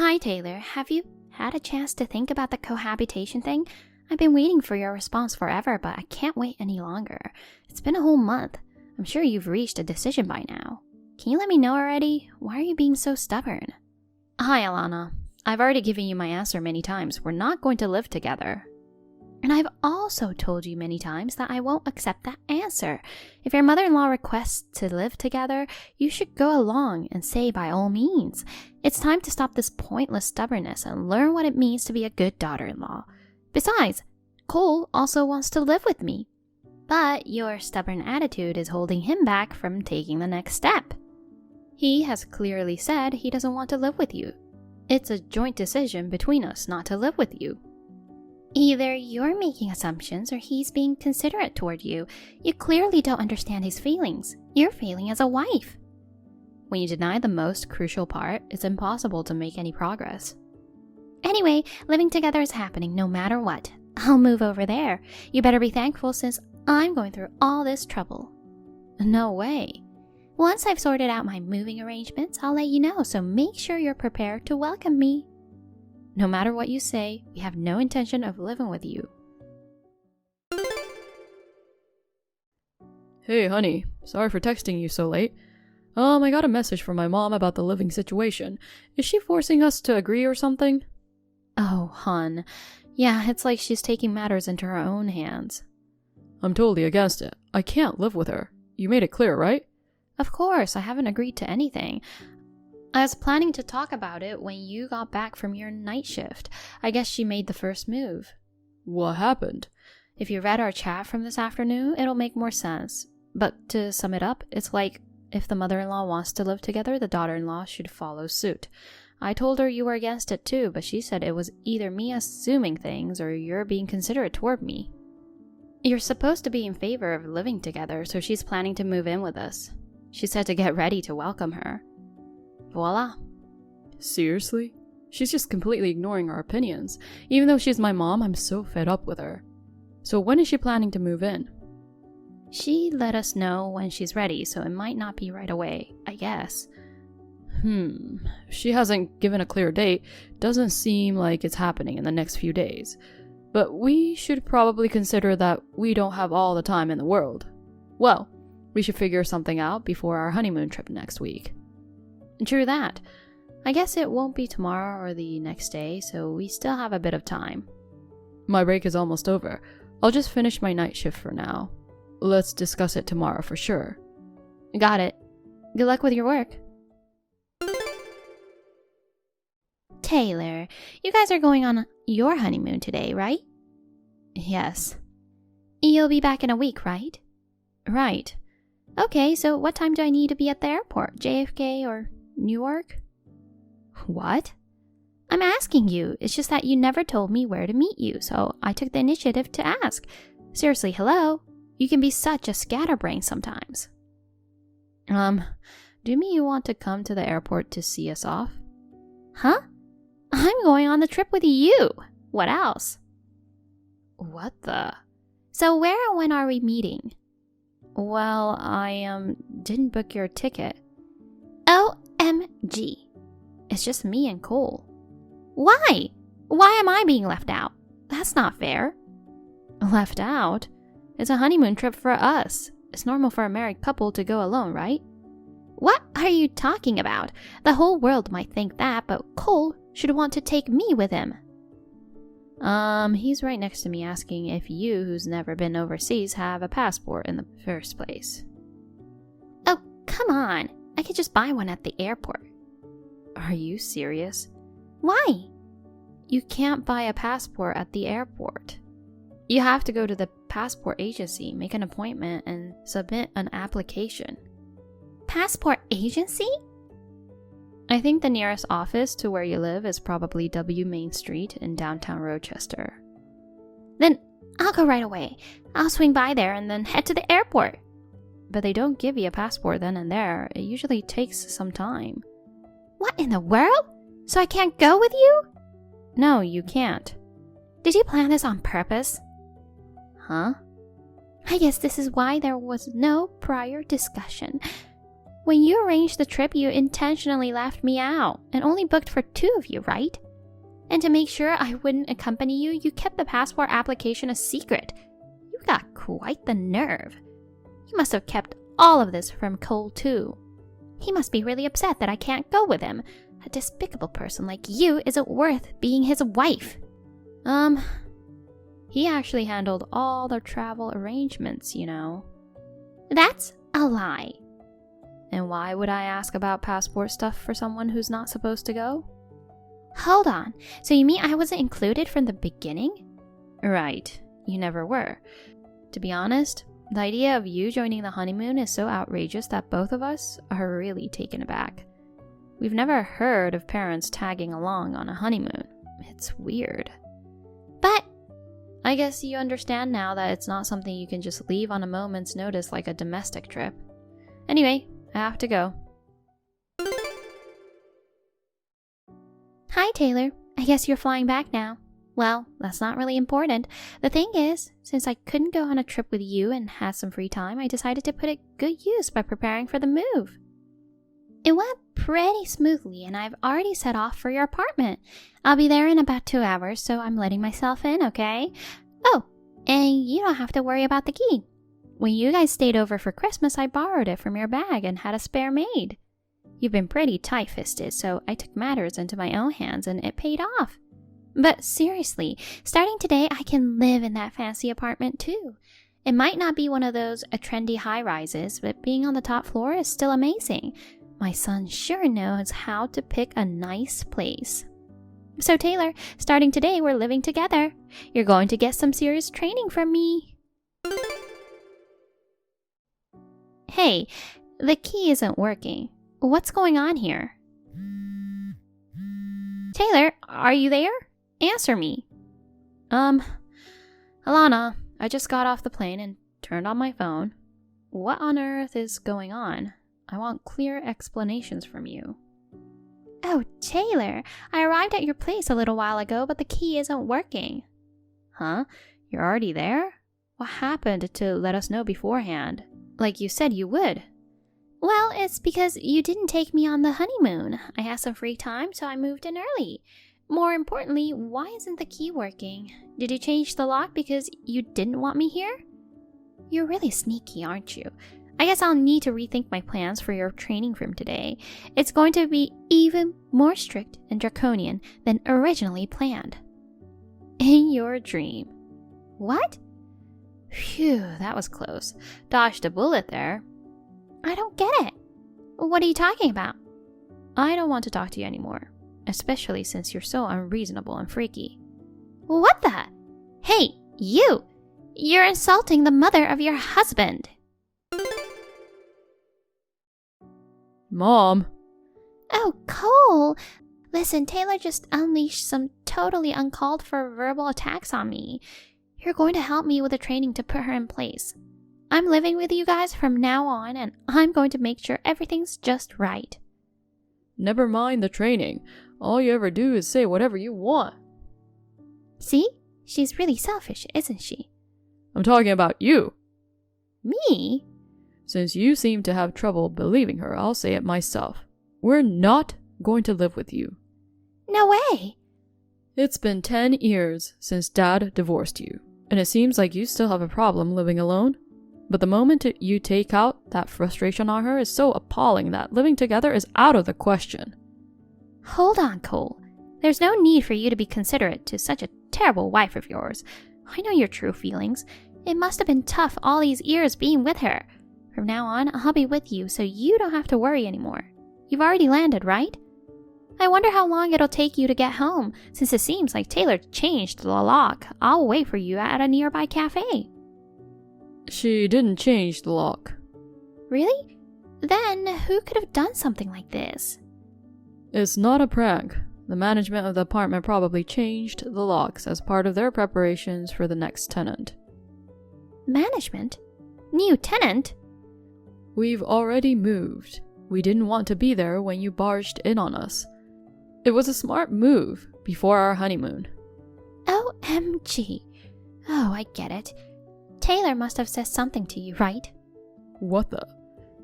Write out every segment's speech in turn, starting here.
Hi, Taylor. Have you had a chance to think about the cohabitation thing? I've been waiting for your response forever, but I can't wait any longer. It's been a whole month. I'm sure you've reached a decision by now. Can you let me know already? Why are you being so stubborn? Hi, Alana. I've already given you my answer many times. We're not going to live together. And I've also told you many times that I won't accept that answer. If your mother-in-law requests to live together, you should go along and say by all means. It's time to stop this pointless stubbornness and learn what it means to be a good daughter-in-law. Besides, Cole also wants to live with me. But your stubborn attitude is holding him back from taking the next step. He has clearly said he doesn't want to live with you. It's a joint decision between us not to live with you. Either you're making assumptions or he's being considerate toward you. You clearly don't understand his feelings. You're failing as a wife. When you deny the most crucial part, it's impossible to make any progress. Anyway, living together is happening no matter what. I'll move over there. You better be thankful since I'm going through all this trouble. No way. Once I've sorted out my moving arrangements, I'll let you know, so make sure you're prepared to welcome me. No matter what you say, we have no intention of living with you. Hey, honey. Sorry for texting you so late. I got a message from my mom about the living situation. Is she forcing us to agree or something? Oh, hon. Yeah, it's like she's taking matters into her own hands. I'm totally against it. I can't live with her. You made it clear, right? Of course, I haven't agreed to anything. I was planning to talk about it when you got back from your night shift. I guess she made the first move. What happened? If you read our chat from this afternoon, it'll make more sense. But to sum it up, it's like if the mother-in-law wants to live together, the daughter-in-law should follow suit. I told her you were against it too, but she said it was either me assuming things or you're being considerate toward me. You're supposed to be in favor of living together, so she's planning to move in with us. She said to get ready to welcome her. Voila. Seriously? She's just completely ignoring our opinions. Even though she's my mom, I'm so fed up with her. So when is she planning to move in? She let us know when she's ready, so it might not be right away, I guess. She hasn't given a clear date. Doesn't seem like it's happening in the next few days. But we should probably consider that we don't have all the time in the world. Well, we should figure something out before our honeymoon trip next week. True that. I guess it won't be tomorrow or the next day, so we still have a bit of time. My break is almost over. I'll just finish my night shift for now. Let's discuss it tomorrow for sure. Got it. Good luck with your work. Taylor, you guys are going on your honeymoon today, right? Yes. You'll be back in a week, right? Right. Okay, so what time do I need to be at the airport? JFK or Newark? What? I'm asking you. It's just that you never told me where to meet you, so I took the initiative to ask. Seriously, hello? You can be such a scatterbrain sometimes. Do you mean you want to come to the airport to see us off? Huh? I'm going on the trip with you. What else? What the? So where and when are we meeting? Well, I, didn't book your ticket. OMG. It's just me and Cole. Why? Why am I being left out? That's not fair. Left out? It's a honeymoon trip for us. It's normal for a married couple to go alone, right? What are you talking about? The whole world might think that, but Cole should want to take me with him. He's right next to me asking if you, who's never been overseas, have a passport in the first place. Oh, come on. I could just buy one at the airport. Are you serious? Why? You can't buy a passport at the airport. You have to go to the passport agency, make an appointment, and submit an application. Passport agency? I think the nearest office to where you live is probably W Main Street in downtown Rochester. Then I'll go right away. I'll swing by there and then head to the airport. But they don't give you a passport then and there. It usually takes some time. What in the world? So I can't go with you? No, you can't. Did you plan this on purpose? Huh? I guess this is why there was no prior discussion. When you arranged the trip, you intentionally left me out and only booked for 2 of you, right? And to make sure I wouldn't accompany you, you kept the passport application a secret. You got quite the nerve. You must have kept all of this from Cole too. He must be really upset that I can't go with him. A despicable person like you isn't worth being his wife. He actually handled all the travel arrangements, you know. That's a lie. And why would I ask about passport stuff for someone who's not supposed to go? Hold on, so you mean I wasn't included from the beginning? Right, you never were. To be honest, the idea of you joining the honeymoon is so outrageous that both of us are really taken aback. We've never heard of parents tagging along on a honeymoon. It's weird. But I guess you understand now that it's not something you can just leave on a moment's notice like a domestic trip. Anyway, I have to go. Hi, Taylor. I guess you're flying back now. Well, that's not really important. The thing is, since I couldn't go on a trip with you and had some free time, I decided to put it good use by preparing for the move. It went pretty smoothly, and I've already set off for your apartment. I'll be there in about 2 hours, so I'm letting myself in, okay? Oh, and you don't have to worry about the key. When you guys stayed over for Christmas, I borrowed it from your bag and had a spare made. You've been pretty tight-fisted, so I took matters into my own hands, and it paid off. But seriously, starting today, I can live in that fancy apartment too. It might not be one of those trendy high-rises, but being on the top floor is still amazing. My son sure knows how to pick a nice place. So Taylor, starting today, we're living together. You're going to get some serious training from me. Hey, the key isn't working. What's going on here? Taylor, are you there? Answer me. Alana, I just got off the plane and turned on my phone. What on earth is going on? I want clear explanations from you. Oh, Taylor, I arrived at your place a little while ago, but the key isn't working. Huh? You're already there? What happened to let us know beforehand? Like you said you would. Well, it's because you didn't take me on the honeymoon. I had some free time, so I moved in early. More importantly, why isn't the key working? Did you change the lock because you didn't want me here? You're really sneaky, aren't you? I guess I'll need to rethink my plans for your training from today. It's going to be even more strict and draconian than originally planned. In your dream. What? Phew, that was close. Dodged a bullet there. I don't get it. What are you talking about? I don't want to talk to you anymore, especially since you're so unreasonable and freaky. What the? Hey, you! You're insulting the mother of your husband. Mom. Oh, Cole. Listen, Taylor just unleashed some totally uncalled for verbal attacks on me. You're going to help me with the training to put her in place. I'm living with you guys from now on, and I'm going to make sure everything's just right. Never mind the training. All you ever do is say whatever you want. See? She's really selfish, isn't she? I'm talking about you. Me? Since you seem to have trouble believing her, I'll say it myself. We're not going to live with you. No way! It's been 10 years since Dad divorced you, and it seems like you still have a problem living alone. But the moment you take out that frustration on her is so appalling that living together is out of the question. Hold on, Cole. There's no need for you to be considerate to such a terrible wife of yours. I know your true feelings. It must have been tough all these years being with her. From now on, I'll be with you, so you don't have to worry anymore. You've already landed, right? I wonder how long it'll take you to get home, since it seems like Taylor changed the lock. I'll wait for you at a nearby cafe. She didn't change the lock. Really? Then who could have done something like this? It's not a prank. The management of the apartment probably changed the locks as part of their preparations for the next tenant. Management? New tenant? We've already moved. We didn't want to be there when you barged in on us. It was a smart move before our honeymoon. OMG. Oh, I get it. Taylor must have said something to you, right? What the?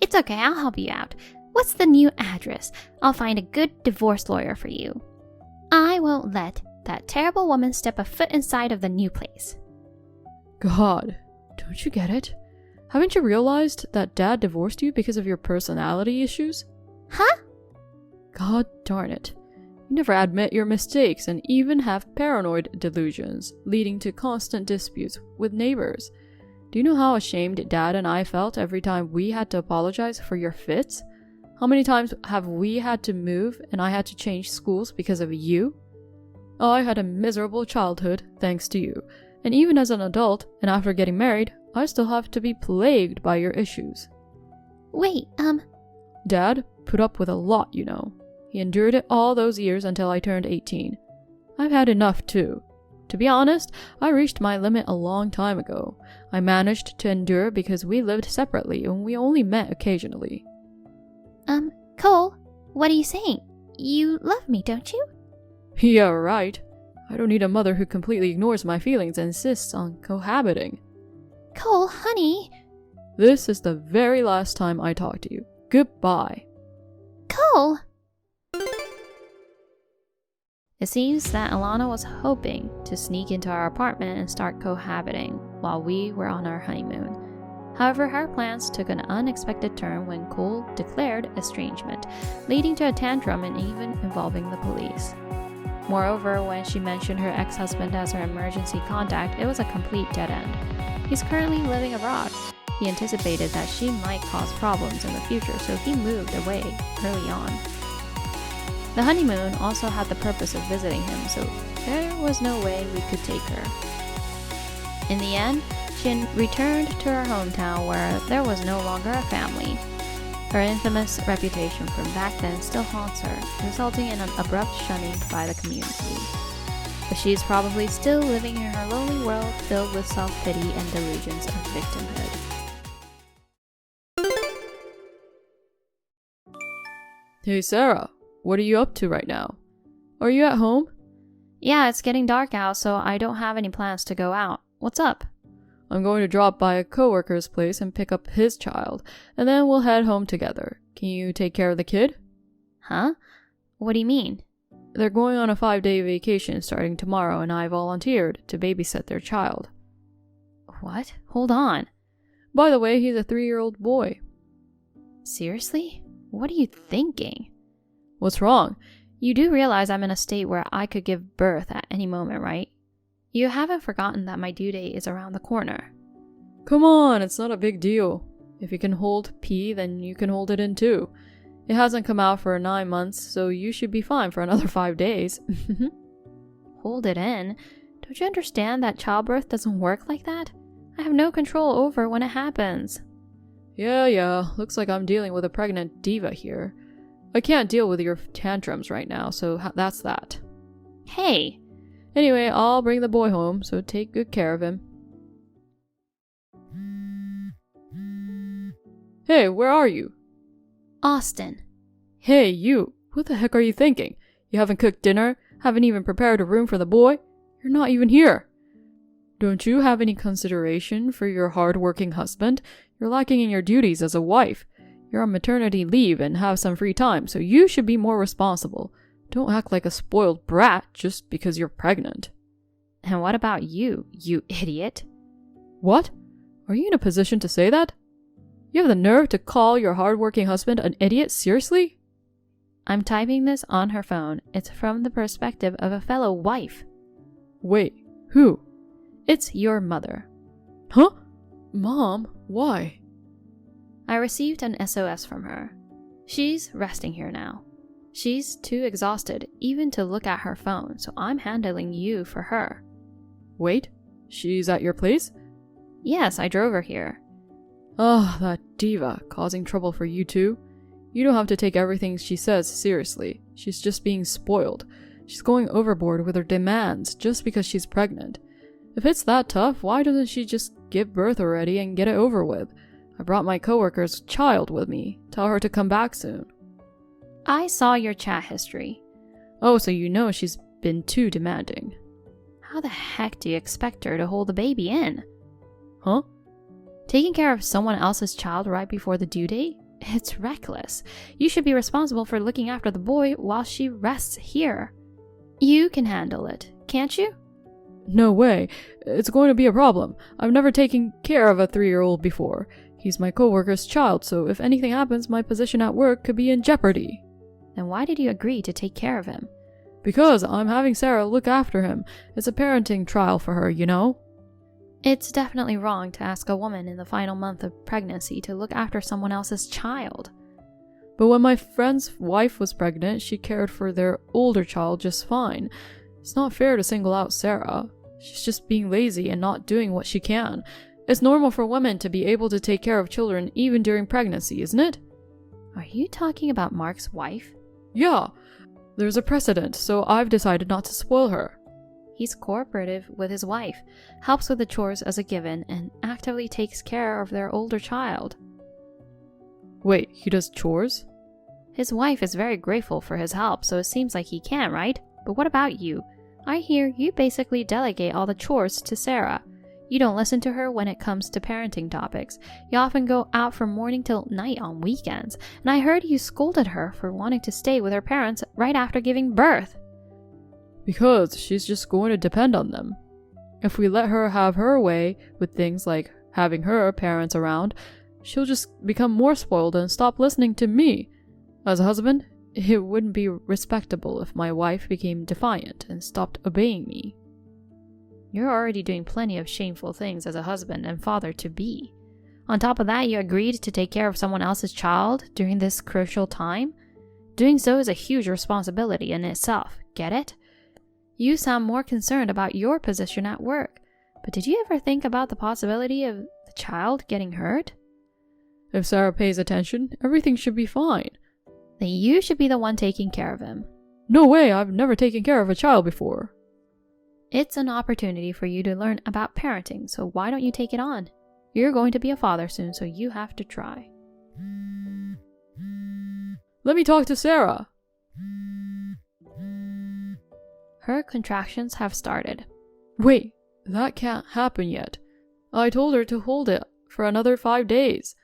It's okay, I'll help you out. What's the new address? I'll find a good divorce lawyer for you. I won't let that terrible woman step a foot inside of the new place. God, don't you get it? Haven't you realized that Dad divorced you because of your personality issues? Huh? God darn it. You never admit your mistakes and even have paranoid delusions, leading to constant disputes with neighbors. Do you know how ashamed Dad and I felt every time we had to apologize for your fits? How many times have we had to move and I had to change schools because of you? I had a miserable childhood thanks to you, and even as an adult and after getting married, I still have to be plagued by your issues. Wait, Dad put up with a lot, you know. He endured it all those years until I turned 18. I've had enough too. To be honest, I reached my limit a long time ago. I managed to endure because we lived separately and we only met occasionally. Cole, what are you saying? You love me, don't you? Yeah, right. I don't need a mother who completely ignores my feelings and insists on cohabiting. Cole, honey. This is the very last time I talk to you. Goodbye. Cole! It seems that Alana was hoping to sneak into our apartment and start cohabiting while we were on our honeymoon. However, her plans took an unexpected turn when Cole declared estrangement, leading to a tantrum and even involving the police. Moreover, when she mentioned her ex-husband as her emergency contact, it was a complete dead end. He's currently living abroad. He anticipated that she might cause problems in the future, so he moved away early on. The honeymoon also had the purpose of visiting him, so there was no way we could take her. In the end, she returned to her hometown where there was no longer a family. Her infamous reputation from back then still haunts her, resulting in an abrupt shunning by the community. But she is probably still living in her lonely world filled with self-pity and delusions of victimhood. Hey Sarah, what are you up to right now? Are you at home? Yeah, it's getting dark out, so I don't have any plans to go out. What's up? I'm going to drop by a coworker's place and pick up his child, and then we'll head home together. Can you take care of the kid? Huh? What do you mean? They're going on a 5-day vacation starting tomorrow, and I volunteered to babysit their child. What? Hold on. By the way, he's a 3-year-old boy. Seriously? What are you thinking? What's wrong? You do realize I'm in a state where I could give birth at any moment, right? You haven't forgotten that my due date is around the corner. Come on, it's not a big deal. If you can hold P, then you can hold it in too. It hasn't come out for 9 months, so you should be fine for another 5 days. Hold it in? Don't you understand that childbirth doesn't work like that? I have no control over when it happens. Yeah, looks like I'm dealing with a pregnant diva here. I can't deal with your tantrums right now, so that's that. Hey! Anyway, I'll bring the boy home, so take good care of him. Hey, where are you? Austin. Hey, you! What the heck are you thinking? You haven't cooked dinner? Haven't even prepared a room for the boy? You're not even here! Don't you have any consideration for your hard-working husband? You're lacking in your duties as a wife. You're on maternity leave and have some free time, so you should be more responsible. Don't act like a spoiled brat just because you're pregnant. And what about you, you idiot? What? Are you in a position to say that? You have the nerve to call your hardworking husband an idiot? Seriously? I'm typing this on her phone. It's from the perspective of a fellow wife. Wait, who? It's your mother. Huh? Mom, why? I received an SOS from her. She's resting here now. She's too exhausted even to look at her phone, so I'm handling you for her. Wait, she's at your place? Yes, I drove her here. Oh, that diva, causing trouble for you too? You don't have to take everything she says seriously. She's just being spoiled. She's going overboard with her demands just because she's pregnant. If it's that tough, why doesn't she just give birth already and get it over with? I brought my coworker's child with me. Tell her to come back soon. I saw your chat history. Oh, so you know she's been too demanding. How the heck do you expect her to hold the baby in? Huh? Taking care of someone else's child right before the due date? It's reckless. You should be responsible for looking after the boy while she rests here. You can handle it, can't you? No way. It's going to be a problem. I've never taken care of a 3-year-old before. He's my coworker's child, so if anything happens, my position at work could be in jeopardy. Then why did you agree to take care of him? Because I'm having Sarah look after him. It's a parenting trial for her, you know? It's definitely wrong to ask a woman in the final month of pregnancy to look after someone else's child. But when my friend's wife was pregnant, she cared for their older child just fine. It's not fair to single out Sarah. She's just being lazy and not doing what she can. It's normal for women to be able to take care of children even during pregnancy, isn't it? Are you talking about Mark's wife? Yeah, there's a precedent, so I've decided not to spoil her. He's cooperative with his wife, helps with the chores as a given, and actively takes care of their older child. Wait, he does chores? His wife is very grateful for his help, so it seems like he can, right? But what about you? I hear you basically delegate all the chores to Sarah. You don't listen to her when it comes to parenting topics. You often go out from morning till night on weekends, and I heard you scolded her for wanting to stay with her parents right after giving birth. Because she's just going to depend on them. If we let her have her way with things like having her parents around, she'll just become more spoiled and stop listening to me. As a husband, it wouldn't be respectable if my wife became defiant and stopped obeying me. You're already doing plenty of shameful things as a husband and father-to-be. On top of that, you agreed to take care of someone else's child during this crucial time? Doing so is a huge responsibility in itself, get it? You sound more concerned about your position at work, but did you ever think about the possibility of the child getting hurt? If Sarah pays attention, everything should be fine. Then you should be the one taking care of him. No way, I've never taken care of a child before. It's an opportunity for you to learn about parenting, so why don't you take it on? You're going to be a father soon, so you have to try. Let me talk to Sarah. Her contractions have started. Wait, that can't happen yet. I told her to hold it for another 5 days.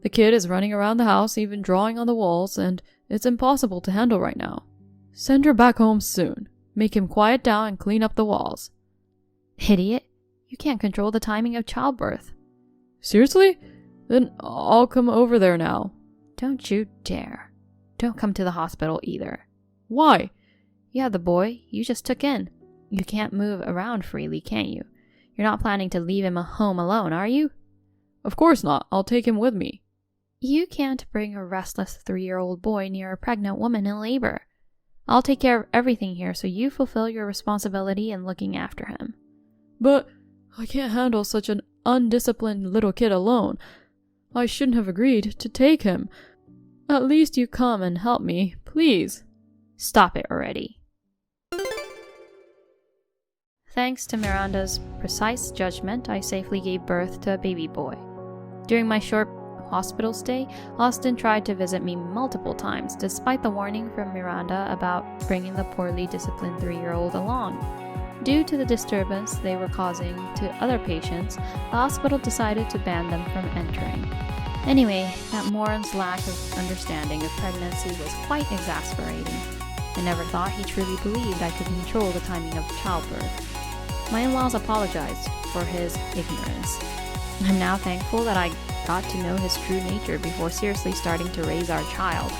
The kid is running around the house, even drawing on the walls, and it's impossible to handle right now. Send her back home soon. Make him quiet down and clean up the walls. Idiot, you can't control the timing of childbirth. Seriously? Then I'll come over there now. Don't you dare. Don't come to the hospital either. Why? Yeah, the boy you just took in. You can't move around freely, can't you? You're not planning to leave him at home alone, are you? Of course not. I'll take him with me. You can't bring a restless 3-year-old boy near a pregnant woman in labor. I'll take care of everything here so you fulfill your responsibility in looking after him. But I can't handle such an undisciplined little kid alone. I shouldn't have agreed to take him. At least you come and help me, please. Stop it already. Thanks to Miranda's precise judgment, I safely gave birth to a baby boy. During my short hospital stay, Austin tried to visit me multiple times, despite the warning from Miranda about bringing the poorly disciplined 3-year-old along. Due to the disturbance they were causing to other patients, the hospital decided to ban them from entering. Anyway, that moron's lack of understanding of pregnancy was quite exasperating. I never thought he truly believed I could control the timing of childbirth. My in-laws apologized for his ignorance. I'm now thankful that I got to know his true nature before seriously starting to raise our child.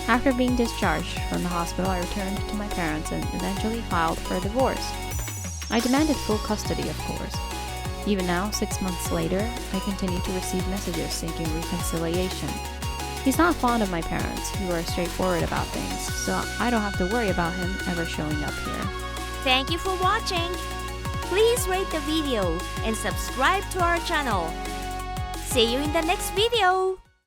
After being discharged from the hospital, I returned to my parents and eventually filed for a divorce. I demanded full custody, of course. Even now, 6 months later, I continue to receive messages seeking reconciliation. He's not fond of my parents, who are straightforward about things, so I don't have to worry about him ever showing up here. Thank you for watching! Please rate the video and subscribe to our channel. See you in the next video!